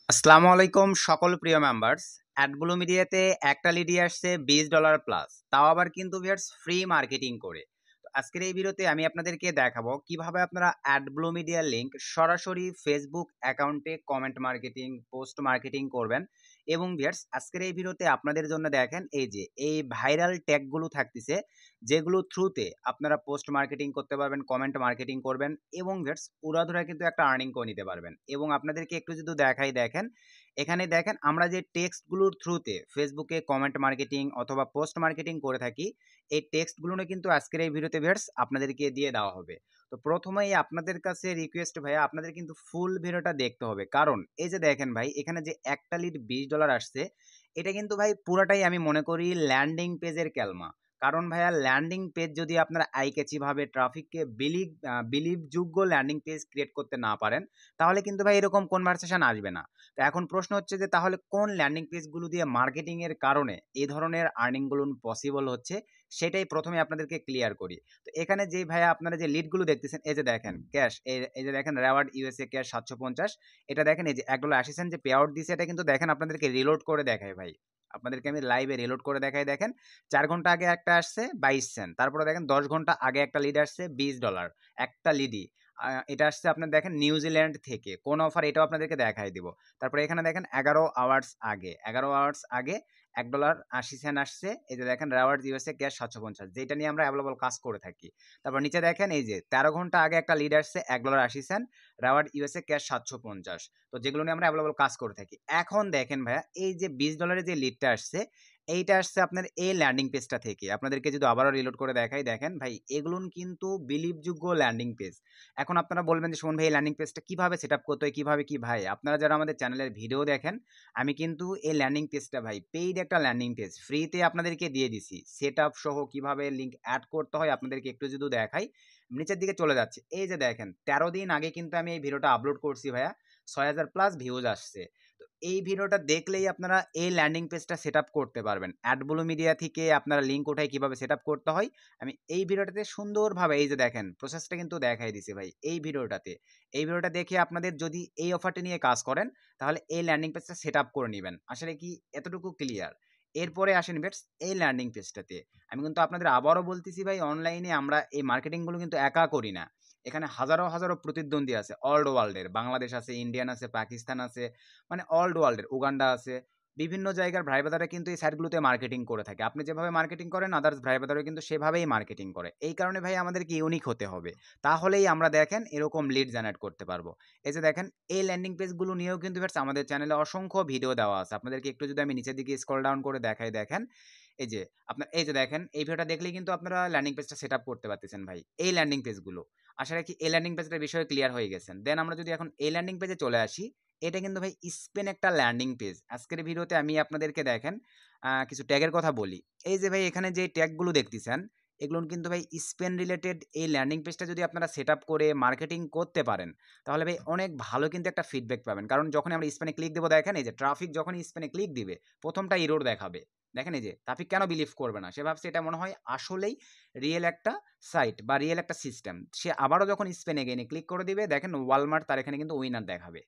আসসালামু আলাইকুম সকল প্রিয় মেম্বার্স। অ্যাডব্লু মিডিয়াতে একটা লিডই আসছে $20 প্লাস, তাও আবার কিন্তু ভিউয়ার্স ফ্রি মার্কেটিং করে। তো আজকের এই ভিডিওতে আমি আপনাদেরকে দেখাবো কিভাবে আপনারা অ্যাডব্লু মিডিয়ার লিংক সরাসরি ফেসবুক অ্যাকাউন্টে কমেন্ট মার্কেটিং, পোস্ট মার্কেটিং করবেন। এবং ভিউয়ার্স আজকের এই ভিডিওতে আপনাদের জন্য দেখেন এই যে এই ভাইরাল ট্যাগগুলো থাকতেছে, যেগুলো থ্রুতে আপনারা পোস্ট মার্কেটিং করতে পারবেন, কমেন্ট মার্কেটিং করবেন এবং ভিউয়ার্স উড়াধুরা কিন্তু একটা আর্নিং করে নিতে পারবেন। এবং আপনাদেরকে একটু যদি দেখাই, দেখেন এখানে দেখেন আমরা যে টেক্সটগুলোর থ্রুতে ফেসবুকে কমেন্ট মার্কেটিং অথবা পোস্ট মার্কেটিং করে থাকি, এই টেক্সটগুলো কিন্তু আজকের এই ভিডিওতে ভিউয়ার্স আপনাদেরকে দিয়ে দেওয়া হবে। তো প্রথমেই আপনাদের কাছে রিকোয়েস্ট ভাইয়া, আপনাদের কিন্তু ফুল ভিডিওটা দেখতে হবে, কারণ এই যে দেখেন ভাই এখানে যে একটা লিড $20 আসছে, এটা কিন্তু ভাই পুরাটাই আমি মনে করি ল্যান্ডিং পেজের ক্যালমা। কারণ ভাইয়া ল্যান্ডিং পেজ যদি আপনারা আইক্যাচি ভাবে ট্রাফিককে বিলিভযোগ্য ল্যান্ডিং পেজ ক্রিয়েট করতে না পারেন, তাহলে কিন্তু ভাই এরকম কনভারসেশন আসবে না। তো এখন প্রশ্ন হচ্ছে যে তাহলে কোন ল্যান্ডিং পেজগুলো দিয়ে মার্কেটিং এর কারণে এই ধরনের আর্নিংগুলো পসিবল হচ্ছে, সেটাই প্রথমে আপনাদেরকে ক্লিয়ার করি। তো এখানে যে ভাইয়া আপনারা যে লিডগুলো দেখতেছেন, এই যে দেখেন ক্যাশ, এই যে দেখেন রেওয়ার্ড ইউএসএ ক্যাশ 750, এটা দেখেন এই যে $1.80 যে পে আউট দিছে, এটা কিন্তু দেখেন আপনাদেরকে রিলোড করে দেখায় ভাই। আপনাদেরকে আমি লাইভে রিলোড করে দেখাই, দেখেন 4 ঘন্টা আগে একটা আসছে 22 সেন্ট, তারপরে দেখেন 10 ঘন্টা আগে একটা লিড আসছে $20, একটা লিডই। এটা আসছে আপনার দেখেন নিউজিল্যান্ড থেকে, কোন অফার এটাও আপনাদেরকে দেখাই দিব। তারপরে এখানে দেখেন 11 আওয়ার্স আগে $1.80 আসছে, এই যে দেখেন রেওয়ার্ড ইউএসএ ক্যাশ 750, যেটা নিয়ে আমরা অ্যাভেলেবল কাজ করে থাকি। তারপর নিচে দেখেন এই যে 13 ঘন্টা আগে একটা লিড আসছে $1.80, রেওয়ার্ড ইউএসএ ক্যাশ 750, তো যেগুলো নিয়ে আমরা অ্যাভেলেবল কাজ করে থাকি। এখন দেখেন ভাইয়া এই যে $20 যে লিডটা আসছে, এইটা আসছে আপনার এই ল্যান্ডিং পেজটা থেকে। আপনাদেরকে যদি আবারও রিলোড করে দেখাই, দেখেন ভাই এগুলো কিন্তু বিলিভযোগ্য ল্যান্ডিং পেজ। এখন আপনারা বলবেন যে সুমন ভাই এই ল্যান্ডিং পেজটা কিভাবে সেট আপ করতে হয়, কিভাবে কি ভাই, আপনারা যারা আমাদের চ্যানেলের ভিডিও দেখেন, আমি কিন্তু এই ল্যান্ডিং পেজটা ভাই পেইড একটা ল্যান্ডিং পেজ ফ্রিতে আপনাদেরকে দিয়ে দিছি, সেট আপ সহ কিভাবে লিঙ্ক অ্যাড করতে হয় আপনাদেরকে একটু যদি দেখাই। নিচের দিকে চলে যাচ্ছে, এই যে দেখেন 13 দিন আগে কিন্তু আমি এই ভিডিওটা আপলোড করছি ভাইয়া, 6000 প্লাস ভিউজ আসছে। তো এই ভিডিওটা দেখলেই আপনারা এই ল্যান্ডিং পেজটা সেট আপ করতে পারবেন। অ্যাডব্লু মিডিয়া থেকে আপনারা লিঙ্ক ওঠাই কিভাবে সেট আপ করতে হয় আমি এই ভিডিওটাতে সুন্দরভাবে, এই যে দেখেন প্রসেসটা কিন্তু দেখাই দিছি ভাই এই ভিডিওটাতে। এই ভিডিওটা দেখে আপনাদের যদি এই অফারটি নিয়ে কাজ করেন, তাহলে এই ল্যান্ডিং পেজটা সেট আপ করে নেবেন। আসলে কি এতটুকু ক্লিয়ার? এরপরে আসেন বেটস এই ল্যান্ডিং পেজটাতে। আমি কিন্তু আপনাদের আবারও বলতেছি ভাই, অনলাইনে আমরা এই মার্কেটিংগুলো কিন্তু একা করি না। এখানে হাজারো হাজারো প্রতিদ্বন্দ্বী আছে অল ওয়ার্ল্ডের, বাংলাদেশ আছে, ইন্ডিয়ান আছে, পাকিস্তান আছে, মানে অল ওয়ার্ল্ডের, উগান্ডা আছে, বিভিন্ন জায়গার ভাই ব্রাদাররা কিন্তু এই সাইটগুলোতে মার্কেটিং করে থাকে। আপনি যেভাবে মার্কেটিং করেন আদার্স ভাই ব্রাদারও কিন্তু সেভাবেই মার্কেটিং করে। এই কারণে ভাই আমাদেরকে ইউনিক হতে হবে, তাহলেই আমরা দেখেন এরকম লিড জেনারেট করতে পারবো। এই যে দেখেন এই ল্যান্ডিং পেজগুলো নিয়েও কিন্তু আমাদের চ্যানেলে অসংখ্য ভিডিও দেওয়া আছে। আপনাদেরকে একটু যদি আমি নিচের দিকে স্ক্রল ডাউন করে দেখাই, দেখেন এই যে আপনার, এই যে দেখেন এই ভিডিওটা দেখলেই কিন্তু আপনারা ল্যান্ডিং পেজটা সেট আপ করতে পারতেছেন ভাই। এই ল্যান্ডিং পেজগুলো আশা রাখি এই ল্যান্ডিং পেজটার বিষয়ে ক্লিয়ার হয়ে গেছেন। দেন আমরা যদি এখন এই ল্যান্ডিং পেজে চলে আসি, এটা কিন্তু ভাই স্পেন একটা ল্যান্ডিং পেজ। আজকের ভিডিওতে আমি আপনাদেরকে দেখেন কিছু ট্যাগের কথা বলি। এই যে ভাই এখানে যে ট্যাগগুলো দেখতেছেন, এগুলো কিন্তু ভাই স্পেন রিলেটেড। এই ল্যান্ডিং পেজটা যদি আপনারা সেট আপ করে মার্কেটিং করতে পারেন, তাহলে ভাই অনেক ভালো কিন্তু একটা ফিডব্যাক পাবেন। কারণ যখন আমরা স্পেনে ক্লিক দেবো, দেখেন এই যে ট্রাফিক যখন স্পেনে ক্লিক দিবে, প্রথমটা ইরোর দেখাবে। দেখেন এই যে ট্রাফিক কেন বিলিভ করবে না, সে ভাবছে এটা মনে হয় আসলেই রিয়েল একটা সাইট বা রিয়েল একটা সিস্টেম। সে আবারও যখন স্পেনে গেনে ক্লিক করে দিবে, দেখেন ওয়ালমার্ট তার এখানে কিন্তু উইনার দেখাবে।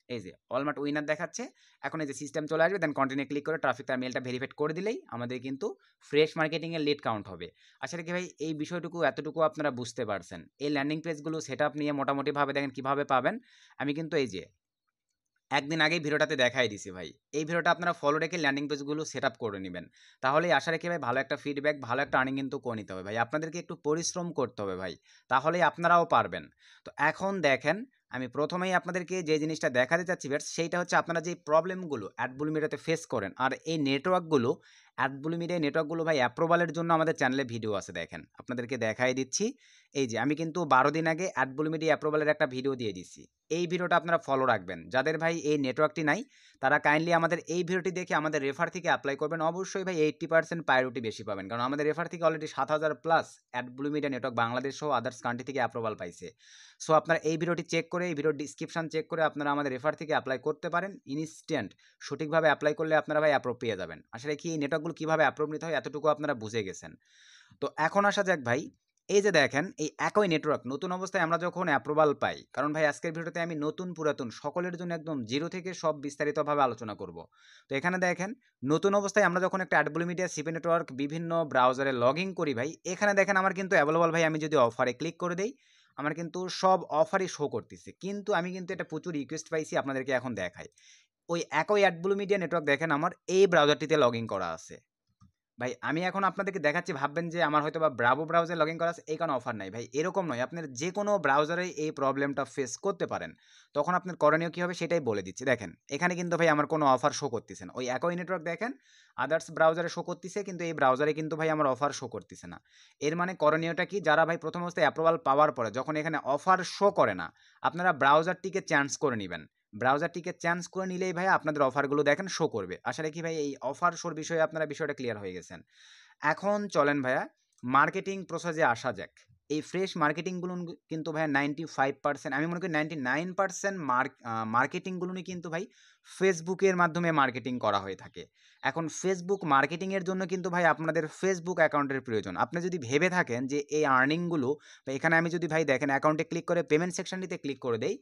এই যে অলমার্ট উইনার দেখাচ্ছে। এখন এই যে সিস্টেম চলে আসবে, দেন কন্টিনিউ ক্লিক করে ট্রাফিক তার মেলটা ভেরিফাইড করে দিলেই আমাদের কিন্তু ফ্রেশ মার্কেটিং এর লিড কাউন্ট হবে। আসলে কি ভাই এই বিষয়টুকু এতটুকু আপনারা বুঝতে পারছেন? এই ল্যান্ডিং পেজগুলো সেট আপ নিয়ে মোটামুটি ভাবে দেখেন কিভাবে পাবেন। আমি কিন্তু এই যে একদিন আগেই ভিডিওটাতে দেখাই দিছি ভাই। এই ভিডিওটা আপনারা ফলো রেখে ল্যান্ডিং পেজগুলো সেট আপ করে নেবেন। তাহলেই আশা রাখি ভাই ভালো একটা ফিডব্যাক, ভালো একটা আর্নিং কিন্তু করে নিতে হবে ভাই। আপনাদেরকে একটু পরিশ্রম করতে হবে ভাই, তাহলেই আপনারাও পারবেন। তো এখন দেখেন আমি প্রথমেই আপনাদেরকে যে জিনিসটা দেখাতে চাচ্ছি ভিউয়ার্স, সেইটা হচ্ছে আপনারা যে প্রবলেমগুলো অ্যাডব্লু মিডিয়াতে ফেস করেন, আর এই নেটওয়ার্কগুলো অ্যাডব্লু মিডিয়া নেটওয়ার্কগুলো ভাই অ্যাপ্রুভালের জন্য আমাদের চ্যানেলে ভিডিও আছে, দেখেন আপনাদেরকে দেখাই দিচ্ছি। এই যে আমি কিন্তু 12 দিন আগে অ্যাডব্লু মিডিয়া অ্যাপ্রুভালের একটা ভিডিও দিয়ে দিচ্ছি। এই ভিডিওটা আপনারা ফলো রাখবেন। যাদের ভাই এই নেটওয়ার্কটি নাই, তারা কাইন্ডলি আমাদের এই ভিডিওটি দেখে আমাদের রেফার থেকে অ্যাপ্লাই করবেন। অবশ্যই ভাই 80% প্রায়োরিটি বেশি পাবেন, কারণ আমাদের রেফার থেকে অলরেডি 7000 প্লাস অ্যাডব্লু মিডিয়া নেটওয়ার্ক বাংলাদেশ সহ আদার্স কান্ট্রি থেকে অ্যাপ্রুভাল পাইছে। সো আপনারা এই ভিডিওটি চেক করে, এই ভিডিওর ডিসক্রিপশন চেক করে আপনারা আমাদের রেফার থেকে অ্যাপ্লাই করতে পারেন। ইনস্ট্যান্ট সঠিকভাবে অ্যাপ্লাই করলে আপনারা ভাই অ্যাপ্রুভ পেয়ে যাবেন। আসলে কি এই নেটওয়ার্কগুলো কীভাবে অ্যাপ্রুভ নিতে হয় এতটুকু আপনারা বুঝে গেছেন। তো এখন আসা যাক ভাই, এই যে দেখেন এই একই নেটওয়ার্ক নতুন অবস্থায় আমরা যখন অ্যাপ্রুভাল পাই, কারণ ভাই আজকের ভিডিওতে আমি নতুন পুরাতন সকলের জন্য একদম জিরো থেকে সব বিস্তারিতভাবে আলোচনা করব। তো এখানে দেখেন নতুন অবস্থায় আমরা যখন একটা অ্যাডব্লু মিডিয়া সিপি নেটওয়ার্ক বিভিন্ন ব্রাউজারে লগ ইন করি ভাই, এখানে দেখেন আমার কিন্তু অ্যাভেলেবল ভাই, আমি যদি অফারে ক্লিক করে দেই আমার কিন্তু সব অফারই শো করতেছে, কিন্তু আমি কিন্তু এটা প্রচুর রিকোয়েস্ট পাইছি, আপনাদেরকে এখন দেখাই। ওই একই অ্যাডব্লু মিডিয়া নেটওয়ার্ক দেখেন আমার এই ব্রাউজারটিতে লগ ইন করা আছে ভাই। আমি এখন আপনাদেরকে দেখাচ্ছি, ভাববেন যে আমার হয়তো বা ব্রাভো ব্রাউজারে লগ ইন করা আছে এই কারণে অফার নাই ভাই, এরকম নয়। আপনার যে কোনো ব্রাউজারে এই প্রবলেমটা ফেস করতে পারেন, তখন আপনার করণীয় কী হবে সেটাই বলে দিচ্ছি। দেখেন এখানে কিন্তু ভাই আমার কোনো অফার শো করতেছে না, ওই একই নেটওয়ার্ক দেখেন আদার্স ব্রাউজারে শো করতেছে, কিন্তু এই ব্রাউজারে কিন্তু ভাই আমার অফার শো করতেছে না। এর মানে করণীয়টা কি, যারা ভাই প্রথম অবস্থায় অ্যাপ্রুভাল পাওয়ার পরে যখন এখানে অফার শো করে না, আপনারা ব্রাউজারটিকে চেঞ্জ করে নেবেন। ব্রাউজারটিকে চেঞ্জ করে নিলেই ভাই আপনাদের অফারগুলো দেখেন শো করবে। আসলে কি ভাই এই অফার শোর বিষয়ে আপনারা বিষয়টা ক্লিয়ার হয়ে গেছেন। এখন চলেন ভাইয়া মার্কেটিং প্রসেসে আসা যাক। এই ফ্রেশ মার্কেটিংগুলো কিন্তু ভাইয়া 95%, আমি মনে করি 99% মার্কেটিংগুলোই কিন্তু ভাই ফেসবুকের মাধ্যমে মার্কেটিং করা হয়ে থাকে। এখন ফেসবুক মার্কেটিংয়ের জন্য কিন্তু ভাই আপনাদের ফেসবুক অ্যাকাউন্টের প্রয়োজন। আপনি যদি ভেবে থাকেন যে এই আর্নিংগুলো, এখানে আমি যদি ভাই দেখেন অ্যাকাউন্টে ক্লিক করে পেমেন্ট সেকশনটিতে ক্লিক করে দেই,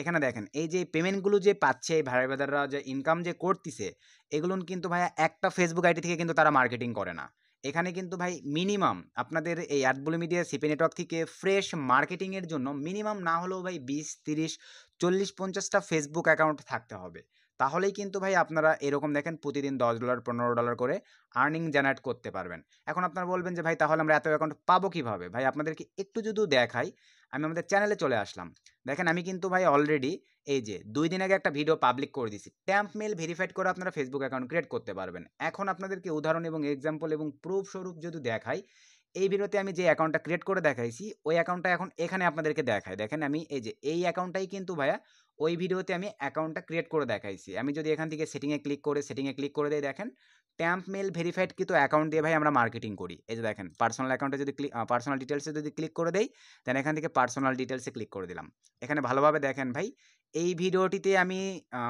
এখানে দেখেন এই যে পেমেন্টগুলো যে পাচ্ছে এই ভাই ব্রাদাররা যে ইনকাম যে করতেছে, এগুলো কিন্তু ভাইয়া একটা ফেসবুক আইডি থেকে কিন্তু তারা মার্কেটিং করে না। এখানে কিন্তু ভাই মিনিমাম আপনাদের এই অ্যাডব্লু মিডিয়া সিপি নেটওয়ার্ক থেকে ফ্রেশ মার্কেটিংয়ের জন্য মিনিমাম না হলেও ভাই 20, 30, 40, 50টা ফেসবুক অ্যাকাউন্ট থাকতে হবে। তাহলেই কিন্তু ভাই আপনারা এরকম দেখেন প্রতিদিন $10, $15 করে আর্নিং জেনারেট করতে পারবেন। এখন আপনারা বলবেন যে ভাই তাহলে আমরা এত অ্যাকাউন্ট পাবো কীভাবে? ভাই আপনাদেরকে একটু যদি দেখাই, আমি আমাদের চ্যানেলে চলে আসলাম। দেখেন আমি কিন্তু ভাই অলরেডি এই যে 2 দিন আগে একটা ভিডিও পাবলিক করে দিছি। ট্যাম্প মেল ভেরিফাইড করে আপনারা ফেসবুক অ্যাকাউন্ট ক্রিয়েট করতে পারবেন। এখন আপনাদেরকে উদাহরণ এবং এক্সাম্পল এবং প্রুফ স্বরূপ যদি দেখাই, এই ভিডিওতে আমি যে অ্যাকাউন্টটা ক্রিয়েট করে দেখাইছি, ওই অ্যাকাউন্টটা এখন এখানে আপনাদেরকে দেখাই। দেখেন আমি এই যে এই অ্যাকাউন্টটাই কিন্তু ভাইয়া ওই ভিডিওতে আমি অ্যাকাউন্টটা ক্রিয়েট করে দেখাইছি। আমি যদি এখান থেকে সেটিংয়ে ক্লিক করে দেই, দেখেন ট্যাম্প মেল ভেরিফাইড কিন্তু অ্যাকাউন্ট দিয়ে ভাই আমরা মার্কেটিং করি। এই যে দেখেন পার্সোনাল অ্যাকাউন্টে যদি পার্সোনাল ডিটেইলসে যদি ক্লিক করে দেই, দেন এখান থেকে পার্সোনাল ডিটেইলসে ক্লিক করে দিলাম। এখানে ভালোভাবে দেখেন ভাই এই ভিডিওটিতে আমি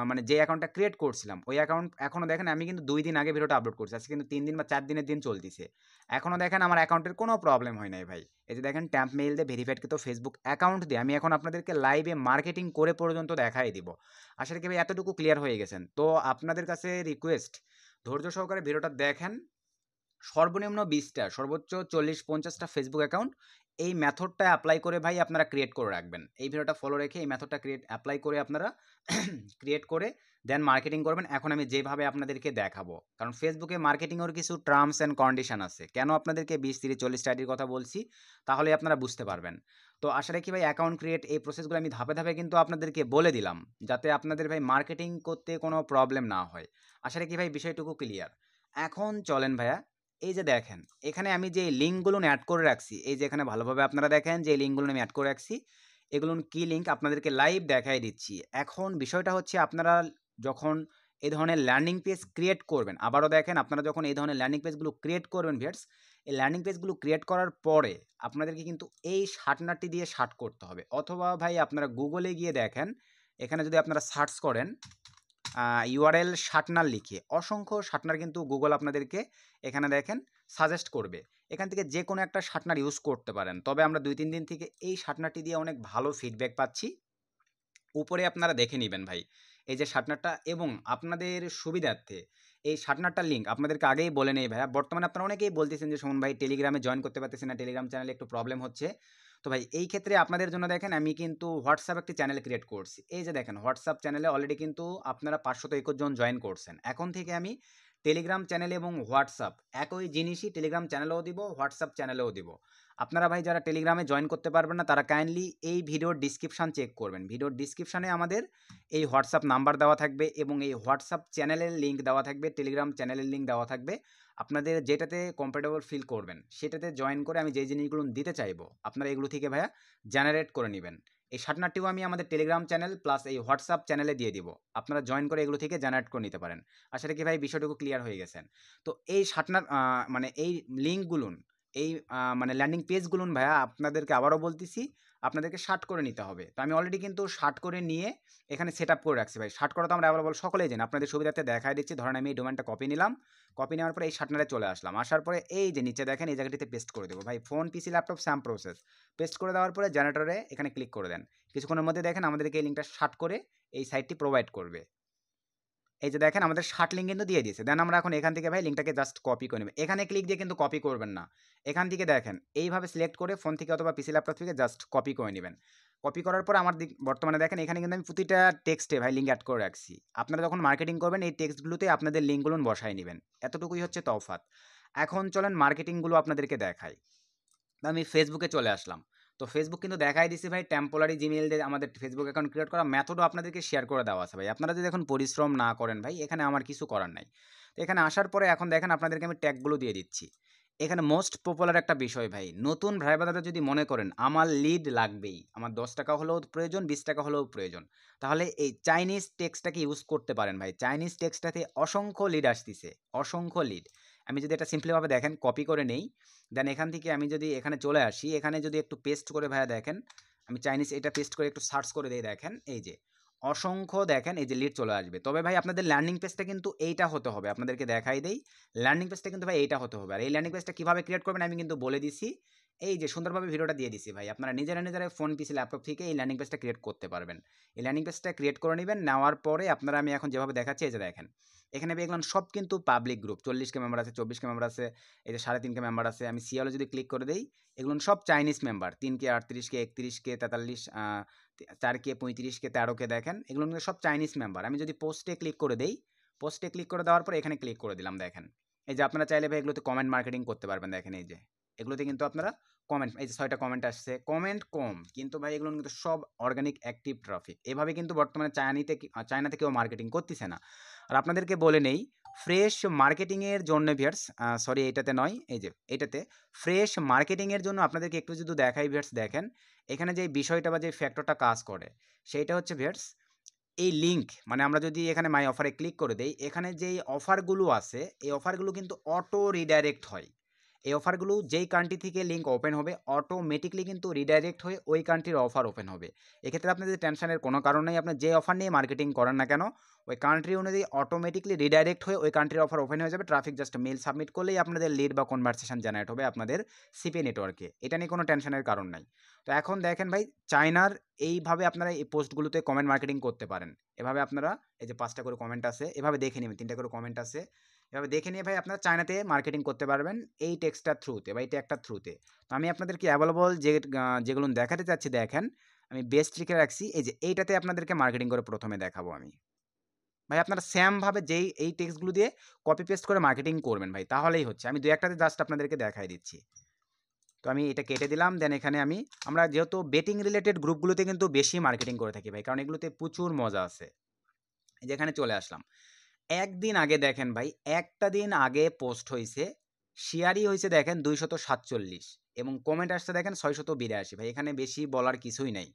মানে যে অ্যাকাউন্টটা ক্রিয়েট করছিলাম ওই অ্যাকাউন্ট এখনও দেখেন আমি কিন্তু 2 দিন আগে ভিডিওটা আপলোড করছি। আজকে কিন্তু 3 দিন বা 4 দিনের দিন চলতেছে। এখনও দেখেন আমার অ্যাকাউন্টের কোনো প্রবলেম হয় নাই ভাই। এই যে দেখেন ট্যাম্প মেইল দিয়ে ভেরিফাইড কিন্তু ফেসবুক অ্যাকাউন্ট দিয়ে আমি এখন আপনাদেরকে লাইভে মার্কেটিং করে পর্যন্ত দেখাই দিব। আশা করি ভাই এতটুকু ক্লিয়ার হয়ে গেছেন। তো আপনাদের কাছে রিকোয়েস্ট, ধৈর্য সহকারে ভিডিওটা দেখেন। সর্বনিম্ন 20টা সর্বোচ্চ 40-50টা ফেসবুক অ্যাকাউন্ট এই মেথডটা অ্যাপ্লাই করে ভাই আপনারা ক্রিয়েট করে রাখবেন। এই ভিডিওটা ফলো রেখে এই মেথডটা অ্যাপ্লাই করে আপনারা ক্রিয়েট করে দেন মার্কেটিং করবেন। এখন আমি যেভাবে আপনাদেরকে দেখাবো, কারণ ফেসবুকে মার্কেটিংয়ের কিছু টার্মস অ্যান্ড কন্ডিশন আছে। কেন আপনাদেরকে 20, 30, 40টা আইডির কথা বলছি তাহলে আপনারা বুঝতে পারবেন। তো আশা রাখি ভাই অ্যাকাউন্ট ক্রিয়েট এই প্রসেসগুলো আমি ধাপে ধাপে কিন্তু আপনাদেরকে বলে দিলাম, যাতে আপনাদের ভাই মার্কেটিং করতে কোনো প্রবলেম না হয়। আশা রাখি ভাই বিষয়টুকু ক্লিয়ার। এখন চলেন ভাইয়া এই যে দেখেন এখানে আমি যে লিঙ্কগুলো অ্যাড করে রাখছি, এই যে এখানে ভালোভাবে আপনারা দেখেন যে লিঙ্কগুলো আমি অ্যাড করে রাখছি, এগুলো কি লিঙ্ক আপনাদেরকে লাইভ দেখাই দিচ্ছি। এখন বিষয়টা হচ্ছে আপনারা যখন এই ধরনের ল্যান্ডিং পেজ ক্রিয়েট করবেন, আবারও দেখেন আপনারা যখন এই ধরনের ল্যান্ডিং পেজগুলো ক্রিয়েট করবেন ভিউয়ার্স, এই ল্যান্ডিং পেজগুলো ক্রিয়েট করার পরে আপনাদেরকে কিন্তু এই শার্টনারটি দিয়ে শার্ট করতে হবে, অথবা ভাই আপনারা গুগলে গিয়ে দেখেন এখানে যদি আপনারা সার্চ করেন ইউআরএল শার্টনার লিখে, অসংখ্য শার্টনার কিন্তু গুগল আপনাদেরকে এখানে দেখেন সাজেস্ট করবে। এখান থেকে যে কোনো একটা শার্টনার ইউজ করতে পারেন। তবে আমরা 2-3 দিন থেকে এই শার্টনারটি দিয়ে অনেক ভালো ফিডব্যাক পাচ্ছি। উপরে আপনারা দেখে নেবেন ভাই এই যে শার্টনারটা, এবং আপনাদের সুবিধার্থে এই শার্টনারটার লিঙ্ক আপনাদেরকে আগেই বলে নেই ভাইয়া। বর্তমানে আপনারা অনেকেই বলতেছেন যে সুমন ভাই টেলিগ্রামে জয়েন করতে পারতেছেন না, টেলিগ্রাম চ্যানেলে একটু প্রবলেম হচ্ছে। তো ভাই এই ক্ষেত্রে আপনাদের জন্য দেখেন আমি কিন্তু হোয়াটসঅ্যাপ একটি চ্যানেল ক্রিয়েট করছি। এই যে দেখেন হোয়াটসঅ্যাপ চ্যানেলে অলরেডি কিন্তু আপনারা 521 জন জয়েন করছেন। এখন থেকে আমি টেলিগ্রাম চ্যানেল এবং হোয়াটসঅ্যাপ একই জিনিসই টেলিগ্রাম চ্যানেলেও দিব, হোয়াটসঅ্যাপ চ্যানেলেও দিব। আপনারা ভাই যারা টেলিগ্রামে জয়েন করতে পারবেন না তারা কাইন্ডলি এই ভিডিওর ডিসক্রিপশান চেক করবেন। ভিডিওর ডিসক্রিপশানে আমাদের এই হোয়াটসঅ্যাপ নাম্বার দেওয়া থাকবে এবং এই হোয়াটসঅ্যাপ চ্যানেলের লিঙ্ক দেওয়া থাকবে, টেলিগ্রাম চ্যানেলের লিঙ্ক দেওয়া থাকবে। আপনাদের যেটাতে কমফোর্টেবল ফিল করবেন সেটাতে জয়েন করে আমি যেই জিনিসগুলো দিতে চাইবো আপনারা এগুলো থেকে ভাইয়া জেনারেট করে নেবেন। এই শার্টনারটিও আমি আমাদের টেলিগ্রাম চ্যানেল প্লাস এই হোয়াটসঅ্যাপ চ্যানেলে দিয়ে দিব, আপনারা জয়েন করে এগুলো থেকে জেনারেট করে নিতে পারেন। আশা রাখি ভাই বিষয়টুকু ক্লিয়ার হয়ে গেছেন। তো এই শার্টনার মানে এই লিঙ্কগুলো, এই মানে ল্যান্ডিং পেজগুলো ভাইয়া আপনাদেরকে আবারও বলতেছি, আপনাদেরকে শার্ট করে নিতে হবে। তো আমি অলরেডি কিন্তু শার্ট করে নিয়ে এখানে সেট আপ করে রাখছি ভাই। শার্ট করা তো আমরা অ্যাভেলেবল সকলেই জানি, আপনাদের সুবিধার্থে দেখাই দিচ্ছি। ধরেন আমি এই ডোমেনটা কপি নিলাম, কপি নেওয়ার পরে এই শার্টনারে চলে আসলাম, আসার পরে এই যে নিচে দেখেন এই জায়গাটিতে পেস্ট করে দেবো ভাই। ফোন, পিসি, ল্যাপটপ সেম প্রসেস। পেস্ট করে দেওয়ার পরে জেনারেটরে এখানে ক্লিক করে দেন। কিছুক্ষণের মধ্যে দেখেন আমাদেরকে এই লিঙ্কটা শার্ট করে এই সাইটটি প্রোভাইড করবে। এই যে দেখেন আমাদের শার্ট লিঙ্ক কিন্তু দিয়ে দিয়েছে। দেন আমরা এখন এখান থেকে ভাই লিঙ্কটাকে জাস্ট কপি করে নেব। এখানে ক্লিক দিয়ে কিন্তু কপি করবেন না, এখান থেকে দেখেন এইভাবে সিলেক্ট করে ফোন থেকে অথবা পিসি ল্যাপটপ থেকে জাস্ট কপি করে নেবেন। কপি করার পর আমার বর্তমানে দেখেন এখানে কিন্তু আমি প্রতিটা টেক্সটে ভাই লিঙ্ক অ্যাড করে রাখছি। আপনারা যখন মার্কেটিং করবেন এই টেক্সটগুলোতে আপনাদের লিঙ্কগুলো বসায় নেবেন, এতটুকুই হচ্ছে তফাৎ। এখন চলেন মার্কেটিংগুলো আপনাদেরকে দেখাই। আমি ফেসবুকে চলে আসলাম। তো ফেসবুক কিন্তু দেখাই দিছি ভাই, টেম্পোরারি জিমেইল দিয়ে আমাদের ফেসবুক অ্যাকাউন্ট ক্রিয়েট করা মেথডও আপনাদেরকে শেয়ার করে দেওয়া আছে ভাই। আপনারা যদি এখন পরিশ্রম না করেন ভাই, এখানে আমার কিছু করার নাই। তো এখানে আসার পরে এখন দেখেন আপনাদেরকে আমি ট্যাগগুলো দিয়ে দিচ্ছি। এখানে মোস্ট পপুলার একটা বিষয় ভাই, নতুন ভাই ব্রাদাররা যদি মনে করেন আমার লিড লাগবেই, আমার 10 টাকা হলেও প্রয়োজন, 20 টাকা হলেও প্রয়োজন, তাহলে এই চাইনিজ টেক্সটটাকে ইউজ করতে পারেন ভাই। চাইনিজ টেক্সটটাতে অসংখ্য লিড আসতেছে, অসংখ্য লিড। আমি যদি এটা সিম্পলিভাবে দেখেন কপি করে নেই, দেন এখান থেকে আমি যদি এখানে চলে আসি, এখানে যদি একটু পেস্ট করে ভাইয়া দেখেন, আমি চাইনিজ এটা পেস্ট করে একটু সার্চ করে দিই, দেখেন এই যে অসংখ্য দেখেন এই যে লিড চলে আসবে। তবে ভাই আপনাদের ল্যান্ডিং পেজটা কিন্তু এইটা হতে হবে, আপনাদেরকে দেখাই দেই। ল্যান্ডিং পেজটা কিন্তু ভাই এইটা হতে হবে। আর এই ল্যান্ডিং পেজটা কীভাবে ক্রিয়েট করবেন আমি কিন্তু বলে দিছি, এই যে সুন্দরভাবে ভিডিওটা দিয়ে দিছি ভাই। আপনারা নিজেরা নিজেরা ফোন, পিসি, ল্যাপটপ থেকে এই ল্যান্ডিং পেজটা ক্রিয়েট করতে পারবেন। এই ল্যান্ডিং পেজটা ক্রিয়েট করে নেবেন, নেওয়ার পরে আপনারা আমি এখন যেভাবে দেখাচ্ছি এই যে দেখেন এখানে এগুলো সব কিন্তু পাবলিক গ্রুপ। 40K মেম্বার আছে, 24K মেম্বার আছে, এই যে 3.5K মেম্বার আছে। আমি সিএলও যদি ক্লিক করে দেই, এগুলো সব Chinese member. 3K, 38K, 31K, 43, 4K, 35K, 13K দেখেন এগুলো কিন্তু সব চাইনিজ মেম্বার। আমি যদি পোস্টে ক্লিক করে দেই, পোস্টে ক্লিক করে দেওয়ার পর এখানে ক্লিক করে দিলাম, দেখেন এই যে আপনারা চাইলে ভাই এগুলোতে কমেন্ট মার্কেটিং করতে পারবেন। দেখেন এই যে এগুলোতে কিন্তু আপনারা কমেন্ট, এই যে 6টা কমেন্ট আসছে, কমেন্ট কম কিন্তু ভাই এগুলো কিন্তু সব অর্গানিক অ্যাক্টিভ ট্রাফিক। এভাবে কিন্তু বর্তমানে চায়নাতে কেউ মার্কেটিং করতেছে না। আর আপনাদেরকে বলে নেই, ফ্রেশ মার্কেটিংয়ের জন্য ভিউয়ার্স, সরি এটাতে নয়, এই যে এটাতে ফ্রেশ মার্কেটিংয়ের জন্য আপনাদেরকে একটু যদি দেখাই ভিউয়ার্স, দেখেন এখানে যে বিষয়টা বা যে ফ্যাক্টরটা কাজ করে সেইটা হচ্ছে ভিউয়ার্স এই লিঙ্ক। মানে আমরা যদি এখানে মাই অফারে ক্লিক করে দেই, এখানে যেই অফারগুলো আছে এই অফারগুলো কিন্তু অটো রিডাইরেক্ট হয়। এই অফারগুলো যেই কান্ট্রি থেকে লিঙ্ক ওপেন হবে অটোমেটিকলি কিন্তু রিডাইরেক্ট হয়ে ওই কান্ট্রির অফার ওপেন হবে। এক্ষেত্রে আপনাদের টেনশনের কোনো কারণ নেই, আপনার যে অফার নিয়ে মার্কেটিং করেন না কেন ওই কান্ট্রি অনুযায়ী অটোমেটিকলি রিডাইরেক্ট হয়ে ওই কান্ট্রির অফার ওপেন হয়ে যাবে। ট্রাফিক জাস্ট মেল সাবমিট করলেই আপনাদের লিড বা কনভারসেশন জেনারেট হবে আপনাদের সিপি নেটওয়ার্কে। এটা নিয়ে কোনো টেনশনের কারণ নাই। তো এখন দেখেন ভাই চায়নার এইভাবে আপনারা এই পোস্টগুলোতে কমেন্ট মার্কেটিং করতে পারেন। এভাবে আপনারা এই যে 5টা করে কমেন্ট আছে এভাবে দেখে নেবেন, 3টা করে কমেন্ট আছে এভাবে দেখে নিয়ে ভাই আপনারা চায়নাতে মার্কেটিং করতে পারবেন এই টেক্সটার থ্রুতে বা এই ট্যাগটার থ্রুতে। তো আমি আপনাদেরকে অ্যাভেলেবল যেগুলো দেখাতে চাচ্ছি, দেখেন আমি বেস্ট লিখে রাখছি, এই যে এইটাতে আপনাদেরকে মার্কেটিং করে প্রথমে দেখাবো আমি। ভাই আপনারা সেমভাবে যেই এই টেক্সটগুলো দিয়ে কপি পেস্ট করে মার্কেটিং করবেন ভাই, তাহলেই হচ্ছে। আমি 2-1টাতে জাস্ট আপনাদেরকে দেখাই দিচ্ছি। তো আমি এটা কেটে দিলাম, দেন এখানে আমরা যেহেতু বেটিং রিলেটেড গ্রুপগুলোতে কিন্তু বেশি মার্কেটিং করে থাকি ভাই, কারণ এগুলোতে প্রচুর মজা আছে। যেখানে চলে আসলাম, একদিন আগে দেখেন ভাই, একটা দিন আগে পোস্ট হয়েছে, শেয়ারই হয়েছে দেখেন 247 এবং কমেন্ট আসছে দেখেন 682 ভাই। এখানে বেশি বলার কিছুই নাই।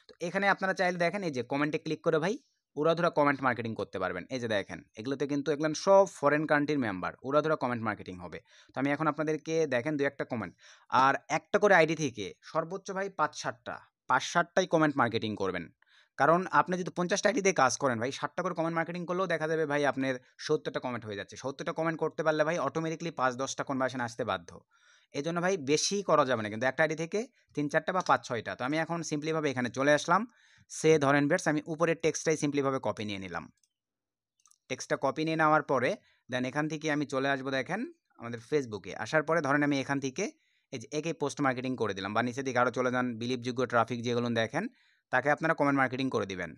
তো এখানে আপনারা চাইলে দেখেন এই যে কমেন্টে ক্লিক করে ভাই উড়াধুরা কমেন্ট মার্কেটিং করতে পারবেন। এই যে দেখেন এগুলোতে কিন্তু এগুলো সব ফরেন কান্ট্রির মেম্বার, উড়াধুরা কমেন্ট মার্কেটিং হবে। তো আমি এখন আপনাদেরকে দেখেন 2-1টা কমেন্ট, আর একটা করে আইডি থেকে সর্বোচ্চ ভাই 5-7টাই কমেন্ট মার্কেটিং করবেন। কারণ আপনি যদি 50টা আইডি দিয়ে কাজ করেন ভাই, 7টা করে কমেন্ট মার্কেটিং করলেও দেখা যাবে ভাই আপনার 70টা কমেন্ট হয়ে যাচ্ছে। 70টা কমেন্ট করতে পারলে ভাই অটোমেটিকলি 5-10টা কনভার্সন আসতে বাধ্য। এই জন্য ভাই বেশি করা যাবে না, কিন্তু একটা আইডি থেকে 3-4টা বা 5-6টা। তো আমি এখন সিম্পলিভাবে এখানে চলে আসলাম। সে ধরেন বেটস আমি উপরের টেক্সটটাই সিম্পলিভাবে কপি নিয়ে নিলাম। টেক্সটটা কপি নিয়ে নেওয়ার পরে দেন এখান থেকে আমি চলে আসবো দেখেন আমাদের ফেসবুকে। আসার পরে ধরেন আমি এখান থেকে এই যে একে পোস্ট মার্কেটিং করে দিলাম, বা নিচের দিকে আরও চলে যান, বিলিভযোগ্য ট্রাফিক যেগুলো দেখেন তাকে আপনারা কমেন্ট মার্কেটিং করে দিবেন।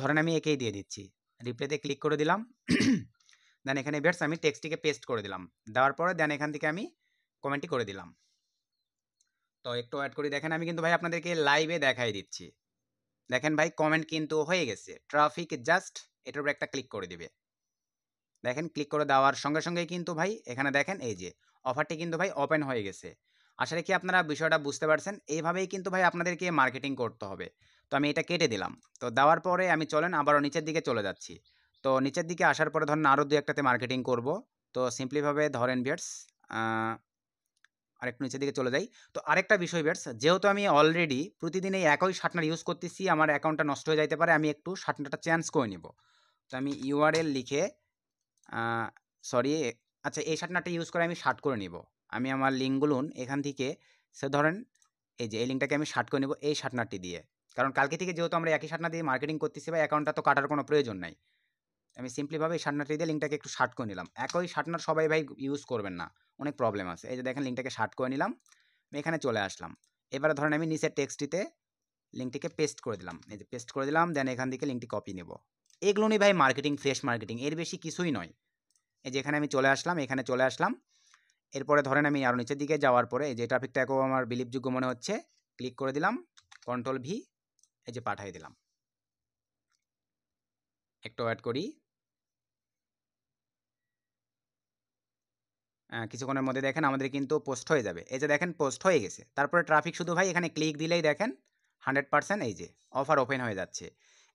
ধরেন আমি একেই দিয়ে দিচ্ছি, রিপ্লেতে ক্লিক করে দিলাম। দেন এখানে বেটস আমি টেক্সটটিকে পেস্ট করে দিলাম, দেওয়ার পরে দেন এখান থেকে আমি কমেন্টটি করে দিলাম। তো একটু অ্যাড করি, দেখেন আমি কিন্তু ভাই আপনাদেরকে লাইভে দেখাই দিচ্ছি। দেখেন ভাই কমেন্ট কিন্তু হয়ে গেছে, ট্রাফিক জাস্ট এটার উপর একটা ক্লিক করে দিবে। দেখেন ক্লিক করে দেওয়ার সঙ্গে সঙ্গেই কিন্তু ভাই এখানে দেখেন এই যে অফারটি কিন্তু ভাই ওপেন হয়ে গেছে। আশা রাখি আপনারা বিষয়টা বুঝতে পারছেন। এইভাবেই কিন্তু ভাই আপনাদেরকে মার্কেটিং করতে হবে। তো আমি এটা কেটে দিলাম। তো দেওয়ার পরে আমি চলেন আবারও নিচের দিকে চলে যাচ্ছি। তো নিচের দিকে আসার পরে ধরেন আরও 2-1টাতে মার্কেটিং করব। তো সিম্পলিভাবে ধরেন ভিউয়ার্স আরেকটু নিচের দিকে চলে যাই। তো আরেকটা বিষয় ভিউয়ার্স, যেহেতু আমি অলরেডি প্রতিদিন এই একই শার্টনার ইউজ করতেছি, আমার অ্যাকাউন্টটা নষ্ট হয়ে যাইতে পারে, আমি একটু শার্টনারটা চেঞ্জ করে নিব। তো আমি ইউআরএল লিখে সরি, আচ্ছা এই শার্টনারটা ইউজ করে আমি শার্ট করে নিব। আমি আমার লিঙ্কগুলো এখান থেকে ধরেন এই যে এই লিঙ্কটাকে আমি শার্ট করে নিব এই শার্টনারটি দিয়ে, কারণ কালকে থেকে যেহেতু আমরা একই শার্টনার দিয়ে মার্কেটিং করতেছি বা অ্যাকাউন্টটা তো কাটার কোনো প্রয়োজন নাই। আমি সিম্পলিভাবে এই শার্টনারটি দিয়ে লিঙ্কটাকে একটু শার্ট করে নিলাম। একই শার্টনার সবাই ভাই ইউজ করবেন না, অনেক প্রবলেম আছে। এই যে দেখেন লিঙ্কটাকে শার্ট করে নিলাম, আমি এখানে চলে আসলাম। এবারে ধরেন আমি নিচের টেক্সটটিতে লিঙ্কটিকে পেস্ট করে দিলাম, এই যে পেস্ট করে দিলাম, দেন এখান থেকে লিঙ্কটি কপি নেব। এগুলো নিয়ে ভাই মার্কেটিং, ফ্রেশ মার্কেটিং, এর বেশি কিছুই নয়। এই যে এখানে আমি চলে আসলাম, এখানে চলে আসলাম। এরপরে ধরেন আমি আরও নিচের দিকে যাওয়ার পরে এই যে ট্রাফিকটা এখন আমার বিলিভযোগ্য মনে হচ্ছে, ক্লিক করে দিলাম, কন্ট্রোল ভি, এই যে পাঠিয়ে দিলাম। একটু ওয়েট করি, কিছুক্ষণের মধ্যে দেখেন আমাদের কিন্তু পোস্ট হয়ে যাবে। এই যে দেখেন পোস্ট হয়ে গেছে। তারপরে ট্রাফিক শুধু ভাই এখানে ক্লিক দিলেই দেখেন 100% এই যে অফার ওপেন হয়ে যাচ্ছে।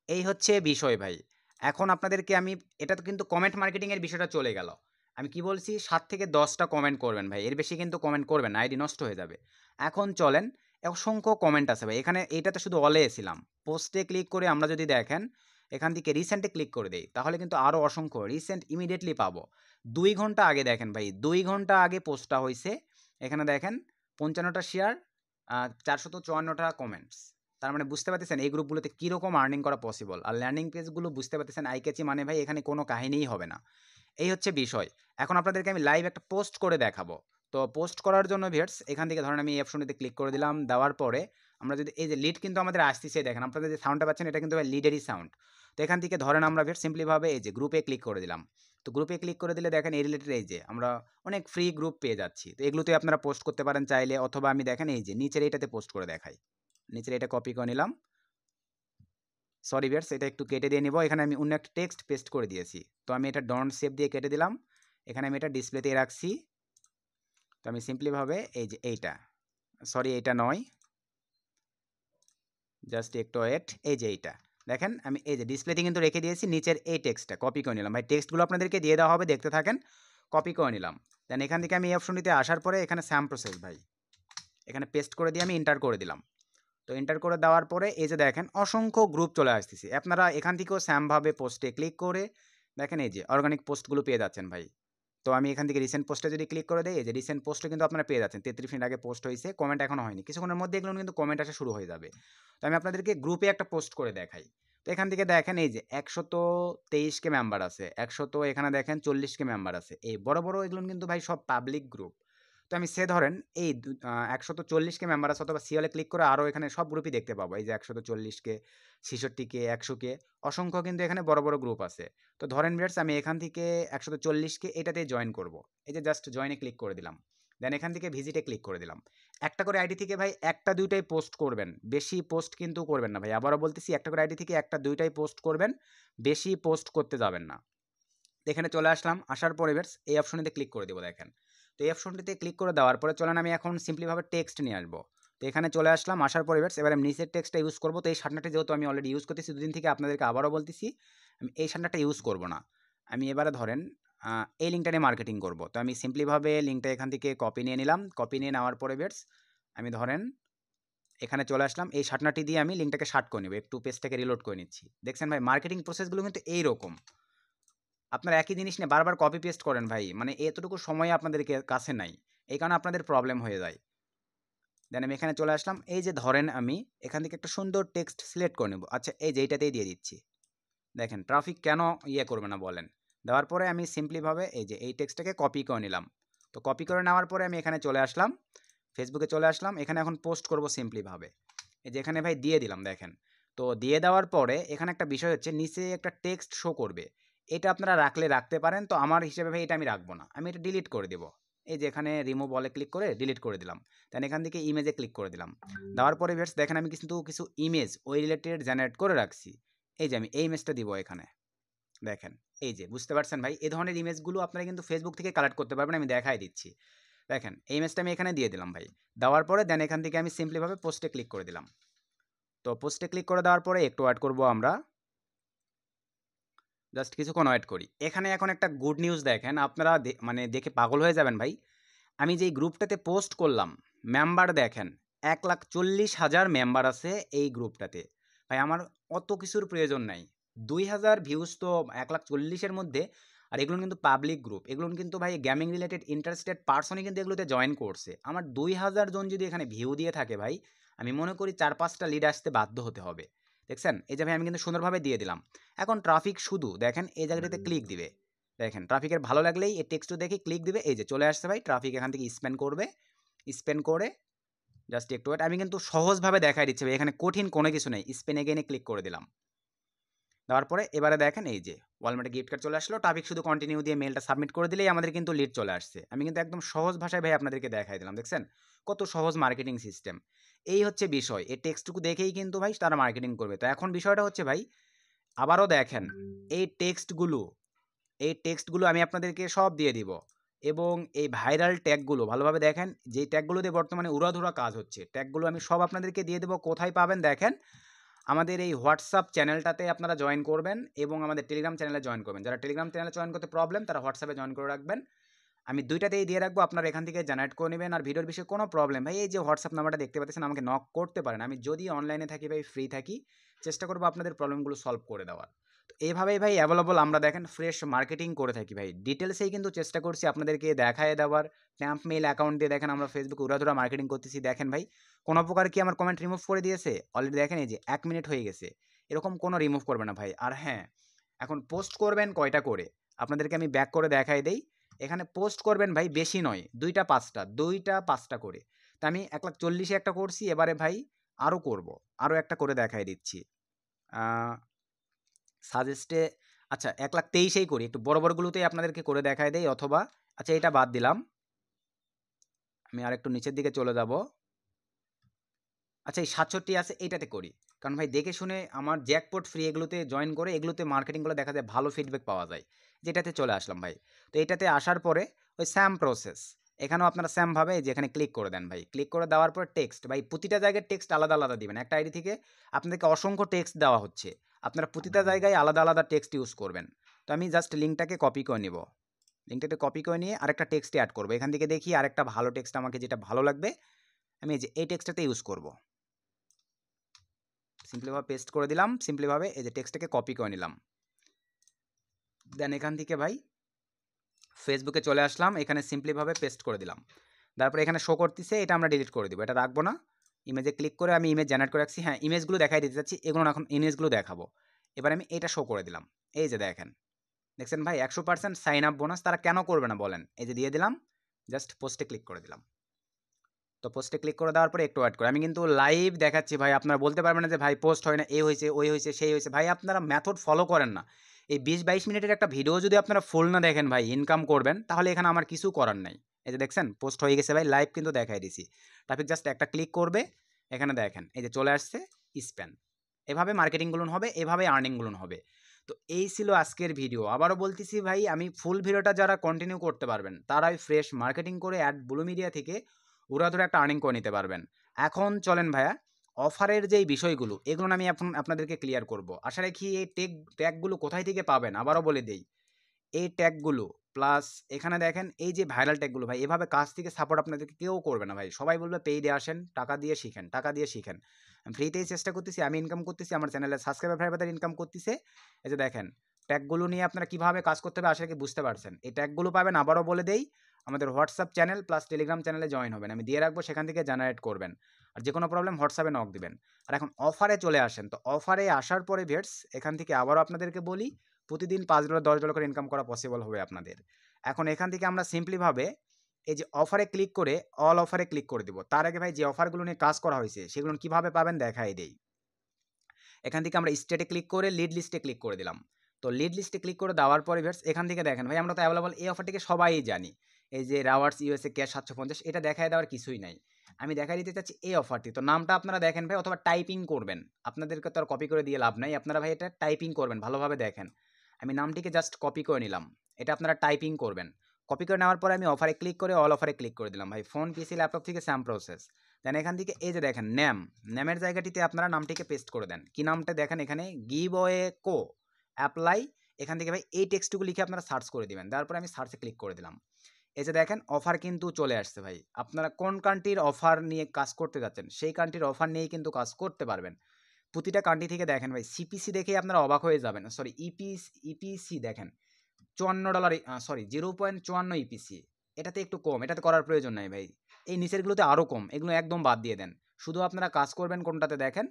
এই হচ্ছে বিষয় ভাই। এখন আপনাদেরকে আমি, এটা তো কিন্তু কমেন্ট মার্কেটিংয়ের বিষয়টা চলে গেল। আমি কি বলছি, 7 থেকে 10টা কমেন্ট করবেন ভাই, এর বেশি কিন্তু কমেন্ট করবেন না, আইডি নষ্ট হয়ে যাবে। এখন চলেন, অসংখ্য কমেন্ট আছে ভাই এখানে, এইটাতে শুধু অলে এছিলাম। পোস্টে ক্লিক করে আমরা যদি দেখেন এখান থেকে রিসেন্টে ক্লিক করে দেই, তাহলে কিন্তু আরও অসংখ্য রিসেন্ট ইমিডিয়েটলি পাবো। 2 ঘন্টা আগে দেখেন ভাই, 2 ঘন্টা আগে পোস্টটা হয়েছে। এখানে দেখেন 55টা শেয়ার, 454টা কমেন্টস। তার মানে বুঝতে পারতেছেন এই গ্রুপগুলোতে কীরকম আর্নিং করা পসিবল। আর ল্যান্ডিং পেজগুলো বুঝতে পারতেছেন আইক্যাচি, মানে ভাই এখানে কোনো কাহিনীই হবে না। এই হচ্ছে বিষয়। এখন আপনাদেরকে আমি লাইভ একটা পোস্ট করে দেখাবো। তো পোস্ট করার জন্য ভিউয়ার্স এখান থেকে ধরেন আমি এই অপশনটিতে ক্লিক করে দিলাম, দেওয়ার পরে আমরা যদি এই যে লিড কিন্তু আমাদের আসতেছে, দেখেন আপনাদের যে সাউন্ডটা পাচ্ছেন এটা কিন্তু ভাই লিডেরই সাউন্ড। তো এখান থেকে ধরেন আমরা ভিউয়ার্স সিম্পলিভাবে এই যে গ্রুপে ক্লিক করে দিলাম। তো গ্রুপে ক্লিক করে দিলে দেখেন এই রিলেটেড এই যে আমরা অনেক ফ্রি গ্রুপ পেয়ে যাচ্ছি। তো এগুলোতে আপনারা পোস্ট করতে পারেন চাইলে, অথবা আমি দেখেন এই যে নিচের এইটাতে পোস্ট করে দেখাই। নিচের এটা কপি করে নিলাম, সরি ভিউয়ার্স এটা একটু কেটে দিয়ে নিব, এখানে আমি অন্য একটা টেক্সট পেস্ট করে দিয়েছি। তো আমি এটা ডন্ট সেভ দিয়ে কেটে দিলাম, এখানে আমি এটা ডিসপ্লেতে রাখছি। তো আমি সিম্পলিভাবে এই যে এইটা, সরি এইটা নয়, জাস্ট একটু ওয়েট, এই যে এইটা দেখেন আমি এই যে ডিসপ্লেতে কিন্তু রেখে দিয়েছি, নিচের এই টেক্সটটা কপি করে নিলাম। ভাই টেক্সটগুলো আপনাদেরকে দিয়ে দেওয়া হবে, দেখতে থাকেন। কপি করে নিলাম, দেন এখান থেকে আমি এই অপশনটিতে আসার পরে এখানে স্যাম প্রসেস ভাই এখানে পেস্ট করে দিয়ে আমি এন্টার করে দিলাম। তো এন্টার করে দেওয়ার পরে এই যে দেখেন অসংখ্য গ্রুপ চলে আসতেছে। আপনারা এখান থেকেও স্যামভাবে পোস্টে ক্লিক করে দেখেন এই যে অর্গানিক পোস্টগুলো পেয়ে যাচ্ছেন ভাই। তো আমি এখান থেকে রিসেন্ট পোস্টে যদি ক্লিক করে দেই, এই যে রিসেন্ট পোস্টে কিন্তু আপনারা পেয়ে যাচ্ছেন 33 মিনিট আগে পোস্ট হয়েছে, কমেন্ট এখনো হয়নি, কিছুক্ষণের মধ্যে এগুলো কিন্তু কমেন্ট আসা শুরু হয়ে যাবে। তো আমি আপনাদেরকে গ্রুপে একটা পোস্ট করে দেখাই। তো এখান থেকে দেখেন এই যে 123 কে মেম্বার আছে, 100, এখানে দেখেন 40 কে মেম্বার আছে। এই বড় বড় এগুলো কিন্তু ভাই সব পাবলিক গ্রুপ। তো আমি ধরেন এই 140 কে মেম্বার আছে, অথবা সিওলে ক্লিক করে আরও এখানে সব গ্রুপই দেখতে পাবো। এই যে 140 কে, 66 কে, 100 কে, অসংখ্য কিন্তু এখানে বড় বড় গ্রুপ আছে। তো ধরেন ভিউয়ার্স আমি এখান থেকে 140 কে এটাতে জয়েন করব। এই যে জাস্ট জয়েনে ক্লিক করে দিলাম, দেন এখান থেকে ভিজিটে ক্লিক করে দিলাম। একটা করে আইডি থেকে ভাই একটা দুইটাই পোস্ট করবেন, বেশি পোস্ট কিন্তু করবেন না ভাই, আবারও বলতেছি একটা করে আইডি থেকে একটা দুইটাই পোস্ট করবেন, বেশি পোস্ট করতে যাবেন না। এখানে চলে আসলাম, আসার পরে ভিউয়ার্স এই অপশনটিতে ক্লিক করে দেবো দেখেন। তো এই অপশনটিতে ক্লিক করে দেওয়ার পরে চলেন আমি এখন সিম্পলিভাবে টেক্সট নিয়ে আসবো। তো এখানে চলে আসলাম, আসার পরে ভিউয়ার্স এবার আমি নিচের টেক্সটটা ইউজ করবো। তো এই শার্টনারটা যেহেতু আমি অলরেডি ইউজ করতেছি দুদিন থেকে, আপনাদেরকে আবারও বলতেছি আমি এই শার্টনারটা ইউজ করব না। আমি এবারে ধরেন এই লিঙ্কটা নিয়ে মার্কেটিং করব। তো আমি সিম্পলিভাবে লিঙ্কটা এখান থেকে কপি নিয়ে নিলাম, কপি নিয়ে নেওয়ার পরে ভিউয়ার্স আমি ধরেন এখানে চলে আসলাম, এই শার্টনারটি দিয়ে আমি লিঙ্কটাকে শার্ট করে নেব, একটু পেজটাকে রিলোড করে নিচ্ছি। দেখছেন ভাই মার্কেটিং প্রসেসগুলো কিন্তু এইরকম, আপনারা একই জিনিস নিয়ে বারবার কপি পেস্ট করেন ভাই, মানে এতটুকু সময় আপনাদেরকে কাছে নাই, এই কারণে আপনাদের প্রবলেম হয়ে যায়। দেন আমি এখানে চলে আসলাম, এই যে ধরেন আমি এখান থেকে একটা সুন্দর টেক্সট সিলেক্ট করে নেব। আচ্ছা এই যে এইটাতেই দিয়ে দিচ্ছি, দেখেন ট্রাফিক কেন করবে না বলেন। দেওয়ার পরে আমি সিম্পলিভাবে এই যে এই টেক্সটটাকে কপি করে নিলাম। তো কপি করে নেওয়ার পরে আমি এখানে চলে আসলাম, ফেসবুকে চলে আসলাম, এখানে এখন পোস্ট করব সিম্পলিভাবে। এই যে এখানে ভাই দিয়ে দিলাম দেখেন। তো দিয়ে দেওয়ার পরে এখানে একটা বিষয় হচ্ছে নিচে একটা টেক্সট শো করবে, এটা আপনারা রাখলে রাখতে পারেন। তো আমার হিসেবে ভাই এটা আমি রাখবো না, আমি এটা ডিলিট করে দেবো। এই যে এখানে রিমুভ বলে ক্লিক করে ডিলিট করে দিলাম, দেন এখান থেকে ইমেজে ক্লিক করে দিলাম। দেওয়ার পরে ভিউয়ার্স দেখেন আমি কিন্তু কিছু ইমেজ ওই রিলেটেড জেনারেট করে রাখছি। এই যে আমি এই ইমেজটা দিব এখানে, দেখেন এই যে বুঝতে পারছেন ভাই, এই ধরনের ইমেজগুলো আপনারা কিন্তু ফেসবুক থেকে কালেক্ট করতে পারবেন, আমি দেখাই দিচ্ছি। দেখেন এই ইমেজটা আমি এখানে দিয়ে দিলাম ভাই, দেওয়ার পরে দেন এখান থেকে আমি সিম্পলিভাবে পোস্টে ক্লিক করে দিলাম। তো পোস্টে ক্লিক করে দেওয়ার পরে একটু ওয়েট করব আমরা, জাস্ট কিছুক্ষণ ওয়েট করি। এখানে এখন একটা গুড নিউজ দেখেন, আপনারা মানে দেখে পাগল হয়ে যাবেন ভাই। আমি যেই গ্রুপটাতে পোস্ট করলাম মেম্বার দেখেন 1,40,000 মেম্বার আছে এই গ্রুপটাতে। ভাই আমার অত কিছুর প্রয়োজন নাই। 2,000 ভিউজ তো 1,40,000-এর মধ্যে। আর এগুলো কিন্তু পাবলিক গ্রুপ, এগুলো কিন্তু ভাই গেমিং রিলেটেড ইন্টারেস্টেড পার্সনই কিন্তু এগুলোতে জয়েন করছে। আমার 2,000 জন যদি এখানে ভিউ দিয়ে থাকে ভাই, আমি মনে করি 4-5টা লিড আসতে বাধ্য হতে হবে। দেখছেন এই যে ভাই আমি কিন্তু সুন্দরভাবে দিয়ে দিলাম। এখন ট্রাফিক শুধু দেখেন এই জায়গাটাতে ক্লিক দিবে, দেখেন ট্রাফিকের ভালো লাগলেই এই টেক্সটও দেখে ক্লিক দিবে, এই যে চলে আসছে ভাই ট্রাফিক এখান থেকে স্পেন্ড করবে, স্পেন্ড করে জাস্ট একটু ওয়েট। আমি কিন্তু সহজভাবে দেখাই দিচ্ছি ভাই, এখানে কঠিন কোনো কিছু নেই। স্পেন এগেইনে ক্লিক করে দিলাম, দেওয়ার পরে এবারে দেখেন এই যে ওয়ালমার্টে গিফট কার্ড চলে আসলো। ট্রাফিক শুধু কন্টিনিউ দিয়ে মেলটা সাবমিট করে দিলেই আমাদের কিন্তু লিড চলে আসছে। আমি কিন্তু একদম সহজ ভাষায় ভাই আপনাদেরকে দেখাই দিলাম, দেখছেন কত সহজ মার্কেটিং সিস্টেম। এই হচ্ছে বিষয়, এই টেক্সটটুকু দেখেই কিন্তু ভাই তারা মার্কেটিং করবে। তো এখন বিষয়টা হচ্ছে ভাই আবারও দেখেন এই টেক্সটগুলো আমি আপনাদেরকে সব দিয়ে দিব, এবং এই ভাইরাল ট্যাগগুলো ভালোভাবে দেখেন, যেই ট্যাগগুলো দিয়ে বর্তমানে উড়াধুরা কাজ হচ্ছে ট্যাগগুলো আমি সব আপনাদেরকে দিয়ে দেবো। কোথায় পাবেন দেখেন, আমাদের এই হোয়াটসঅ্যাপ চ্যানেলটাতে আপনারা জয়েন করবেন এবং আমাদের টেলিগ্রাম চ্যানেলে জয়েন করবেন। যারা টেলিগ্রাম চ্যানেলে জয়েন করতে প্রবলেম তারা হোয়াটসঅ্যাপে জয়েন করে রাখবেন। আমি দুইটাতেই দিয়ে রাখবো, আপনারা এখান থেকে জেনারেট করে নেবেন। আর ভিডিওর বিষয়ে কোনো প্রবলেম ভাই এই যে হোয়াটসঅ্যাপ নাম্বারটা দেখতে পাচ্ছেন, আমাকে নক করতে পারেন। আমি যদি অনলাইনে থাকি ভাই, ফ্রি থাকি, চেষ্টা করবো আপনাদের প্রবলেমগুলো সলভ করে দেওয়ার। তো এইভাবেই ভাই অ্যাভেলেবল আমরা দেখেন ফ্রেশ মার্কেটিং করে থাকি ভাই। ডিটেলসেই কিন্তু চেষ্টা করছি আপনাদেরকে দেখায় দেওয়ার। স্ট্যাম্প মেইল অ্যাকাউন্ট দিয়ে দেখেন আমরা ফেসবুকে উড়াধুরা মার্কেটিং করতেছি। দেখেন ভাই কোনো প্রকার কি আমার কমেন্ট রিমুভ করে দিয়েছে? অলরেডি দেখেন এই যে 1 মিনিট হয়ে গেছে, এরকম কোনো রিমুভ করবে না ভাই। আর হ্যাঁ, এখন পোস্ট করবেন কয়টা করে আপনাদেরকে আমি ব্যাক করে দেখাই দেই। এখানে পোস্ট করবেন ভাই বেশি নয়, 2টা 5টা করে। তা আমি 1,40,000 একটা করছি, এবারে ভাই আরও করব, আরও একটা করে দেখাই দিচ্ছি। সাজেস্টে আচ্ছা 1,23,000 করি, একটু বড় বড়গুলোতেই আপনাদেরকে করে দেখাই দেই। অথবা আচ্ছা এটা বাদ দিলাম, আমি আর একটু নিচের দিকে চলে যাব। আচ্ছা এই 67 আছে এইটাতে করি, কারণ ভাই দেখে শুনে আমার জ্যাকপট ফ্রি এগুলোতে জয়েন করে এগুলোতে মার্কেটিংগুলো দেখা যায় ভালো ফিডব্যাক পাওয়া যায়। যেটাতে চলে আসলাম ভাই। তো এটাতে আসার পরে ওই স্যাম প্রসেস, এখানেও আপনারা স্যামভাবে যে এখানে ক্লিক করে দেন ভাই। ক্লিক করে দেওয়ার পর টেক্সট ভাই প্রতিটা জায়গায় টেক্সট আলাদা আলাদা দিবেন। একটা আইডি থেকে আপনাদেরকে অসংখ্য টেক্সট দেওয়া হচ্ছে, আপনারা প্রতিটা জায়গায় আলাদা আলাদা টেক্সট ইউজ করবেন। তো আমি জাস্ট লিঙ্কটাকে কপি করে নিব, লিঙ্কটাতে কপি করে নিয়ে আরেকটা টেক্সটে অ্যাড করবো। এখান থেকে দেখি আরেকটা ভালো টেক্সট আমাকে যেটা ভালো লাগবে আমি এই যে এই টেক্সটটাতে ইউজ করব। সিম্পলিভাবে পেস্ট করে দিলাম, সিম্পলিভাবে এই যে টেক্সটটাকে কপি করে নিলাম। দেন এখান থেকে ভাই ফেসবুকে চলে আসলাম, এখানে সিম্পলিভাবে পেস্ট করে দিলাম। তারপরে এখানে শো করতেছে, এটা আমরা ডিলিট করে দিব, এটা রাখবো না। ইমেজে ক্লিক করে আমি ইমেজ জেনারেট করে রাখছি। হ্যাঁ ইমেজগুলো দেখাই দিতে চাচ্ছি, এগুলো এখন ইমেজগুলো দেখাবো। এবার আমি এটা শো করে দিলাম, এই যে দেখেন, দেখছেন ভাই 100% সাইন আপ বোনাস। তারা কেন করবে না বলেন? এই যে দিয়ে দিলাম, জাস্ট পোস্টে ক্লিক করে দিলাম। তো পোস্টে ক্লিক করে দেওয়ার পরে একটু ওয়েট করে, আমি কিন্তু লাইভ দেখাচ্ছি ভাই। আপনারা বলতে পারবেন না যে ভাই পোস্ট হয় না, এই হয়েছে ওই হয়েছে সেই হয়েছে। ভাই আপনারা মেথড ফলো করেন না। এই 20-22 মিনিটের একটা ভিডিও যদি আপনারা ফুল না দেখেন ভাই, ইনকাম করবেন, তাহলে এখানে আমার কিছু করার নাই। এই যে দেখছেন পোস্ট হয়ে গেছে ভাই, লাইভ কিন্তু দেখাই দিছি। ট্রাফিক জাস্ট একটা ক্লিক করবে, এখানে দেখেন এই যে চলে আসছে স্প্যান। এভাবে মার্কেটিংগুলো হবে, এভাবে আর্নিংগুলো হবে। তো এই ছিল আজকের ভিডিও। আবারও বলতেছি ভাই, আমি ফুল ভিডিওটা যারা কন্টিনিউ করতে পারবেন তারাই ফ্রেশ মার্কেটিং করে অ্যাড ব্লু মিডিয়া থেকে উড়াধুরা একটা আর্নিং করে নিতে পারবেন। এখন চলেন ভাইয়া অফারের যেই বিষয়গুলো এগুলো আমি এখন আপনাদেরকে ক্লিয়ার করব। আশা রাখি এই ট্যাগগুলো কোথায় থেকে পাবেন আবারও বলে দেই। এই ট্যাগগুলো প্লাস এখানে দেখেন এই যে ভাইরাল ট্যাগগুলো ভাই, এভাবে কাজ থেকে সাপোর্ট আপনাদেরকে কেউ করবে না ভাই। সবাই বলবে পেইডে আসেন, টাকা দিয়ে শিখেন, টাকা দিয়ে শিখেন। ফ্রিতেই চেষ্টা করতেছি, আমি ইনকাম করতেছি, আমার চ্যানেলে সাবস্ক্রাইবার ভাই ইনকাম করতেছে। এই যে দেখেন ট্যাগগুলো নিয়ে আপনারা কীভাবে কাজ করতে হবে আশা রাখি বুঝতে পারছেন। এই ট্যাগগুলো পাবেন, আবারও বলে দেই, আমাদের হোয়াটসঅ্যাপ চ্যানেল প্লাস টেলিগ্রাম চ্যানেলে জয়েন হবেন, আমি দিয়ে রাখবো, সেখান থেকে জেনারেট করবেন। আর যে কোনো প্রবলেম হোয়াটসঅ্যাপে নক দিবেন। আর এখন অফারে চলে আসেন। তো অফারে আসার পরে ভিউয়ার্স এখান থেকে আবারও আপনাদেরকে বলি, প্রতিদিন $5 $10 করে ইনকাম করা পসিবল হবে আপনাদের। এখন এখান থেকে আমরা সিম্পলিভাবে এই যে অফারে ক্লিক করে অল অফারে ক্লিক করে দিব। তার আগে ভাই যে অফারগুলো নিয়ে কাজ করা হয়েছে সেগুলো কীভাবে পাবেন দেখাই দেই। এখান থেকে আমরা স্টেটে ক্লিক করে লিড লিস্টে ক্লিক করে দিলাম। তো লিড লিস্টে ক্লিক করে দেওয়ার পরে ভিউয়ার্স এখান থেকে দেখেন ভাই আমরা তো অ্যাভেলেবল এই অফারটিকে সবাই জানি। এই যে রাওয়ার্স ইউএসএ ক্যাশ 750, এটা দেখায় দেওয়ার কিছুই নাই। আমি দেখাই দিতে চাচ্ছি এই অফারটি। তো নামটা আপনারা দেখেন ভাই, অথবা টাইপিং করবেন, আপনাদেরকে তো আর কপি করে দিয়ে লাভ নাই। আপনারা ভাই এটা টাইপিং করবেন, ভালোভাবে দেখেন। আমি নামটিকে জাস্ট কপি করে নিলাম, এটা আপনারা টাইপিং করবেন। কপি করে নেওয়ার পরে আমি অফারে ক্লিক করে অল অফারে ক্লিক করে দিলাম ভাই। ফোন পিসি ল্যাপটপ থেকে স্যাম প্রসেস। দেন এখান থেকে এই যে দেখেন নেমের জায়গাটিতে আপনারা নামটিকে পেস্ট করে দেন। কি নামটা দেখেন এখানে গিভওয়ে কো অ্যাপ্লাই। এখান থেকে ভাই এই টেক্সটটুকু লিখে আপনারা সার্চ করে দিবেন। তারপরে আমি সার্চে ক্লিক করে দিলাম। এই যে দেখেন অফার কিন্তু চলে আসছে ভাই। আপনারা কোন কান্ট্রির অফার নিয়ে কাজ করতে যাচ্ছেন সেই কান্ট্রির অফার নিয়েই কিন্তু কাজ করতে পারবেন। প্রতিটা কান্ট্রি থেকে দেখেন ভাই সিপিসি দেখেই আপনারা অবাক হয়ে যাবেন। সরি ইপিসি দেখেন $54 সরি 0.54 ইপিসি। এটাতে একটু কম, এটাতে করার প্রয়োজন নাই ভাই। এই নিচেরগুলোতে আরও কম, এগুলো একদম বাদ দিয়ে দেন। শুধু আপনারা কাজ করবেন কোনটাতে দেখেন,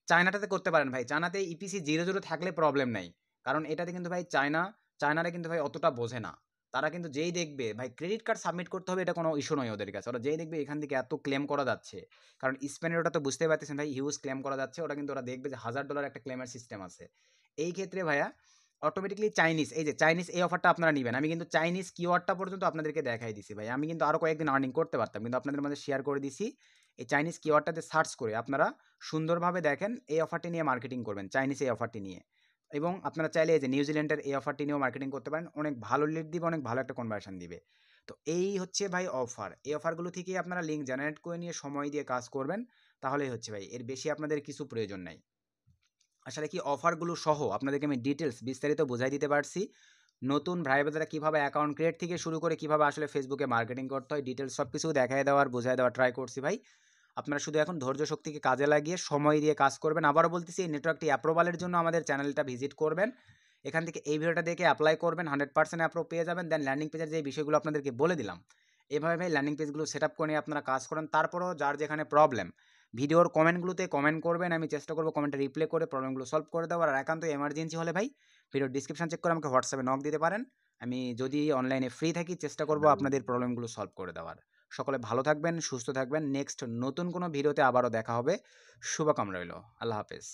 চায়নাটাতে করতে পারেন ভাই। চায়নাতে ইপিসি 00 থাকলে প্রবলেম নাই, কারণ এটাতে কিন্তু ভাই চায়নারা কিন্তু ভাই অতটা বোঝে না। তারা কিন্তু যেই দেখবে ভাই ক্রেডিট কার্ড সাবমিট করতে হবে, এটা কোনো ইস্যু নয় ওদের কাছে। ওরা যেই দেখবে এখান থেকে এত ক্লেম করা যাচ্ছে, কারণ স্পেনের ওটা তো বুঝতেই পারতেছেন ভাই, হিউজ ক্লেম করা যাচ্ছে, ওটা কিন্তু ওরা দেখবে যে $1000 একটা ক্লেমের সিস্টেম আছে। এই ক্ষেত্রে ভাইয়া অটোমেটিকলি চাইনিজ, এই যে চাইনিজ এই অফারটা আপনারা নেবেন। আমি কিন্তু চাইনিজ কিওয়ার্ডটা পর্যন্ত আপনাদেরকে দেখাই দিছি ভাই। আমি কিন্তু আরও কয়েকদিন আর্নিং করতে পারতাম, কিন্তু আপনাদের মাঝে শেয়ার করে দিছি। এই চাইনিজ কিওয়ার্ডটাতে সার্চ করে আপনারা সুন্দরভাবে দেখেন এই অফারটি নিয়ে মার্কেটিং করবেন, চাইনিজ এই অফারটি নিয়ে। এবং আপনারা চাইলে এই যে নিউজিল্যান্ডের এই অফারটি নিয়েও মার্কেটিং করতে পারেন, অনেক ভালো লিড দিবে, অনেক ভালো একটা কনভার্সন দিবে। তো এই হচ্ছে ভাই অফার। এই অফারগুলো থেকেই আপনারা লিঙ্ক জেনারেট করে নিয়ে সময় দিয়ে কাজ করবেন, তাহলেই হচ্ছে ভাই। এর বেশি আপনাদের কিছু প্রয়োজন নাই। আসলে কি অফারগুলো সহ আপনাদেরকে আমি ডিটেলস বিস্তারিত বোঝাই দিতে পারছি। নতুন ভাই বোনেরা কীভাবে অ্যাকাউন্ট ক্রিয়েট থেকে শুরু করে কীভাবে আসলে ফেসবুকে মার্কেটিং করতে হয়, ডিটেলস সব কিছু দেখায় দেওয়ার বোঝাই দেওয়ার ট্রাই করছি ভাই। আপনারা শুধু এখন ধৈর্য শক্তিকে কাজে লাগিয়ে সময় দিয়ে কাজ করবেন। আবারও বলতেছি, এই নেটওয়ার্কটি অ্যাপ্রুভালের জন্য আমাদের চ্যানেলটা ভিজিট করবেন। এখান থেকে এই ভিডিওটা দেখে অ্যাপ্লাই করবেন, 100% অ্যাপ্রুভ পেয়ে যাবেন। দেন ল্যান্ডিং পেজের যে বিষয়গুলো আপনাদেরকে বলে দিলাম, এভাবে ভাই ল্যান্ডিং পেজগুলো সেট আপ করে নিয়ে আপনারা কাজ করেন। তারপরও যার যেখানে প্রবলেম, ভিডিওর কমেন্টগুলোতে কমেন্ট করবেন, আমি চেষ্টা করবো কমেন্টে রিপ্লে করে প্রবলেমগুলো সলভ করে দেওয়ার। আর একান্ত এমার্জেন্সি হলে ভাই ভিডিওর ডিসক্রিপশন চেক করে আমাকে হোয়াটসঅ্যাপে নক দিতে পারেন। আমি যদি অনলাইনে ফ্রি থাকি চেষ্টা করবো আপনাদের প্রবলেমগুলো সলভ করে দেওয়ার। সকলে ভালো থাকবেন, সুস্থ থাকবেন। নেক্সট নতুন কোনো ভিডিওতে আবারও দেখা হবে। শুভকামনা রইল। আল্লাহ হাফেজ।